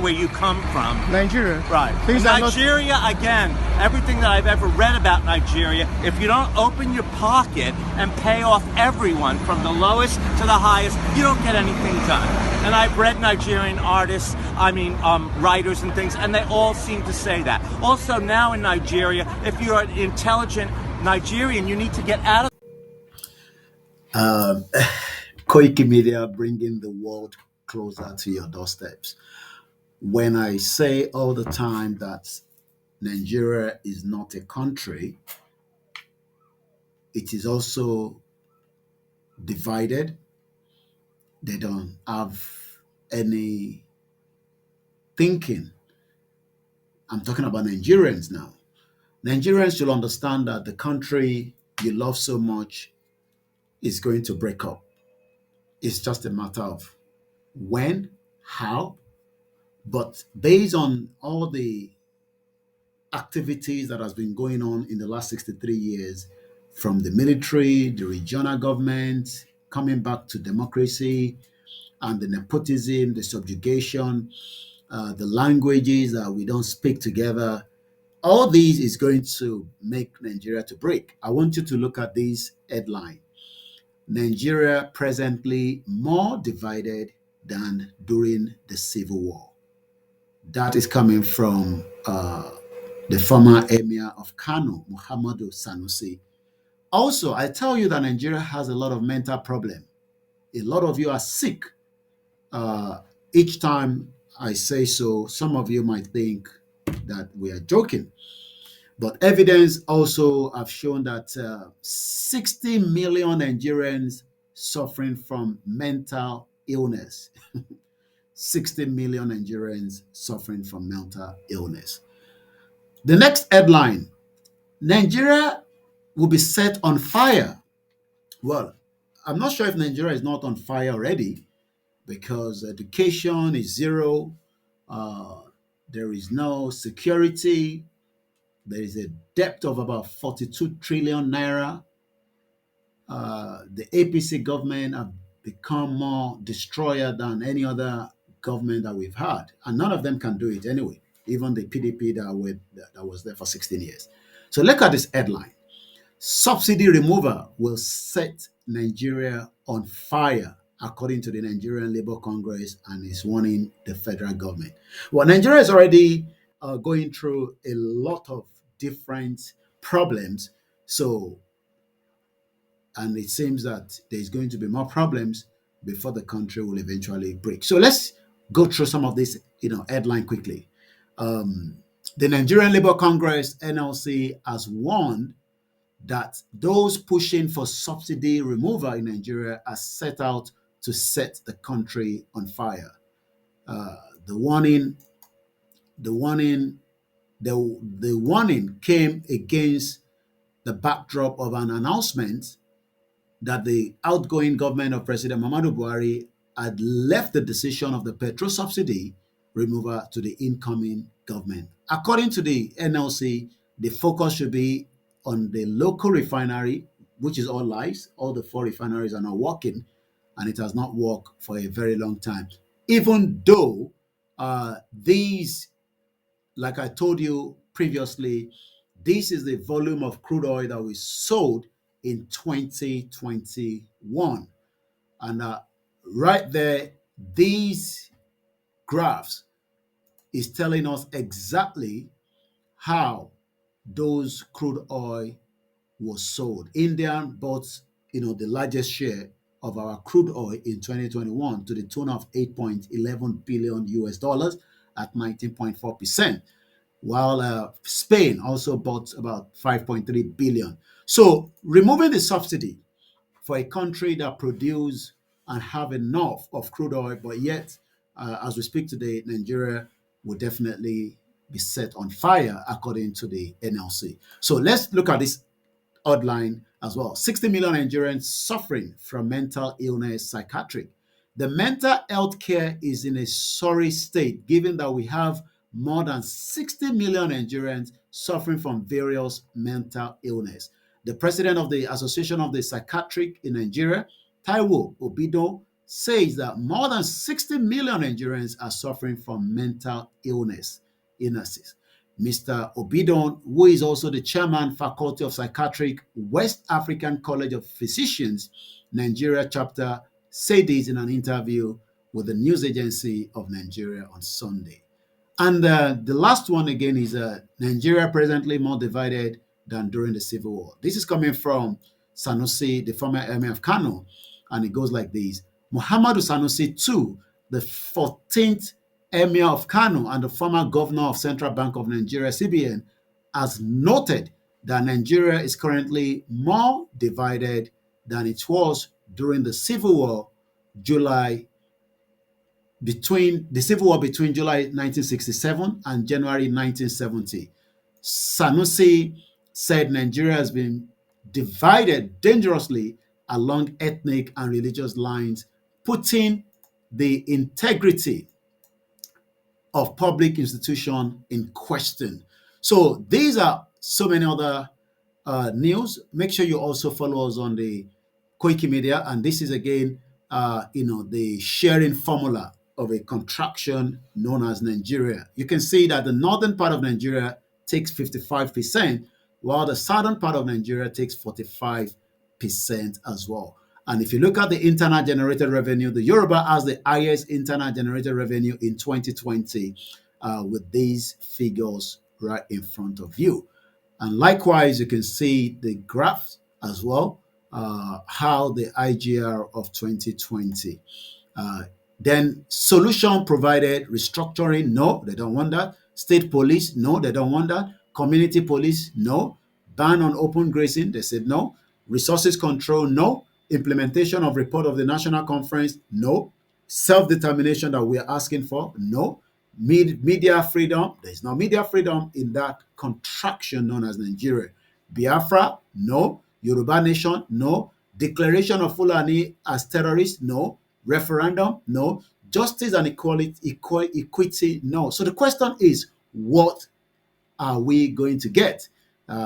where you come from. Nigeria. Right. Things are not. Nigeria, again, everything that I've ever read about Nigeria, if you don't open your pocket and pay off everyone from the lowest to the highest, you don't get anything done. And I've read Nigerian artists, writers and things, and they all seem to say that. Also, now in Nigeria, if you're an intelligent Nigerian, you need to get out of. Koikimedia, bringing the world closer to your doorsteps. When I say all the time that Nigeria is not a country, it is also divided. They don't have any thinking. I'm talking about Nigerians now. Nigerians should understand that the country you love so much is going to break up. It's just a matter of when, how, but based on all the activities that has been going on in the last 63 years, from the military, the regional government, coming back to democracy, and the nepotism, the subjugation, the languages that we don't speak together, all these is going to make Nigeria to break. I want you to look at this headline. Nigeria presently more divided than during the Civil War. That is coming from the former Emir of Kano, Muhammadu Sanusi. Also, I tell you that Nigeria has a lot of mental problem. A lot of you are sick. Each time I say so, some of you might think that we are joking. But evidence also have shown that 60 million Nigerians suffering from mental illness. 60 million Nigerians suffering from mental illness. The next headline, Nigeria will be set on fire. Well, I'm not sure if Nigeria is not on fire already, because education is zero. There is no security. There is a debt of about 42 trillion naira. The APC government have become more destroyer than any other government that we've had. And none of them can do it anyway, even the PDP that was there for 16 years. So look at this headline. Subsidy removal will set Nigeria on fire, according to the Nigerian Labour Congress, and is warning the federal government. Well, Nigeria is already going through a lot of different problems. So, and it seems that there's going to be more problems before the country will eventually break. So let's go through some of this, headline quickly. The Nigerian Labour Congress, NLC, has warned that those pushing for subsidy removal in Nigeria are set out to set the country on fire. The warning came against the backdrop of an announcement that the outgoing government of President Muhammadu Buhari had left the decision of the petrol subsidy removal to the incoming government. According to the NLC, the focus should be on the local refinery, which is all lies. All the 4 refineries are not working, and it has not worked for a very long time. Even though these, like I told you previously, this is the volume of crude oil that we sold in 2021. And right there, these graphs is telling us exactly how those crude oil was sold. India bought, the largest share of our crude oil in 2021 to the tune of 8.11 billion US dollars at 19.4%, while Spain also bought about 5.3 billion. So removing the subsidy for a country that produce and have enough of crude oil, but yet, as we speak today, Nigeria will definitely be set on fire, according to the NLC. So let's look at this headline as well. 60 million Nigerians suffering from mental illness, psychiatric. The mental health care is in a sorry state, given that we have more than 60 million Nigerians suffering from various mental illness. The president of the Association of the Psychiatric in Nigeria, Taiwo Obido, says that more than 60 million Nigerians are suffering from mental illnesses. Mr. Obidon, who is also the chairman, Faculty of Psychiatric, West African College of Physicians, Nigeria chapter, said this in an interview with the news agency of Nigeria on Sunday. And the last one again is Nigeria presently more divided than during the Civil War. This is coming from Sanusi, the former emir of Kano, and it goes like this. Muhammadu Sanusi II, the 14th emir of Kano and the former governor of Central Bank of Nigeria, CBN, has noted that Nigeria is currently more divided than it was during the Civil War, between July 1967 and January 1970. Sanusi said Nigeria has been divided dangerously along ethnic and religious lines, putting the integrity of public institution in question. So these are so many other news. Make sure you also follow us on the koikimedia, and this is again, the sharing formula of a contraction known as Nigeria. You can see that the northern part of Nigeria takes 55%, while the southern part of Nigeria takes 45% as well. And if you look at the internal generated revenue, the Yoruba has the highest internal generated revenue in 2020 with these figures right in front of you. And likewise, you can see the graphs as well, how the IGR of 2020. Then solution provided, restructuring, no, they don't want that. State police, no, they don't want that. Community police, no. Ban on open grazing, they said no. Resources control, no. Implementation of report of the National Conference, no. Self-determination that we're asking for, no. Media freedom, there's no media freedom in that contraction known as Nigeria. Biafra, no. Yoruba nation, no. Declaration of Fulani as terrorists, no. Referendum, no. Justice and equity, no. So the question is, what are we going to get?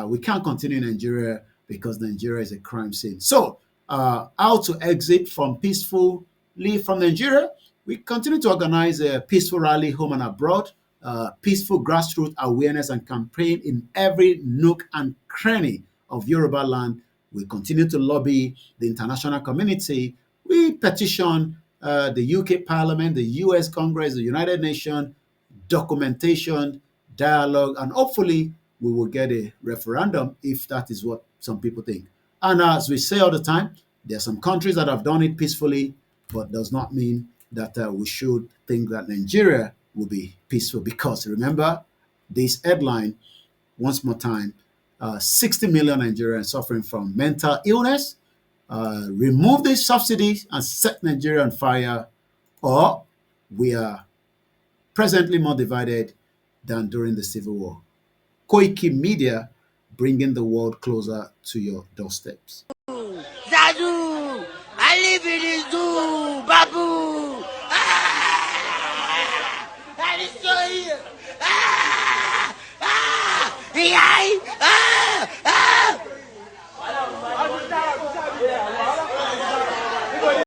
We can't continue in Nigeria because Nigeria is a crime scene. So how to exit peacefully from Nigeria? We continue to organize a peaceful rally home and abroad, peaceful grassroots awareness and campaign in every nook and cranny of Yoruba land. We continue to lobby the international community. We petition the UK Parliament, the US Congress, the United Nations, documentation, dialogue, and hopefully we will get a referendum if that is what some people think. And as we say all the time, there are some countries that have done it peacefully, but does not mean that we should think that Nigeria will be peaceful, because remember this headline once more time, 60 million Nigerians suffering from mental illness. Remove these subsidies and set Nigeria on fire, or we are presently more divided than during the Civil War. Koikimedia, bringing the world closer to your doorsteps. Zadu! I live in this zoo! Babu! Ah! I destroy you! Ah! Ah!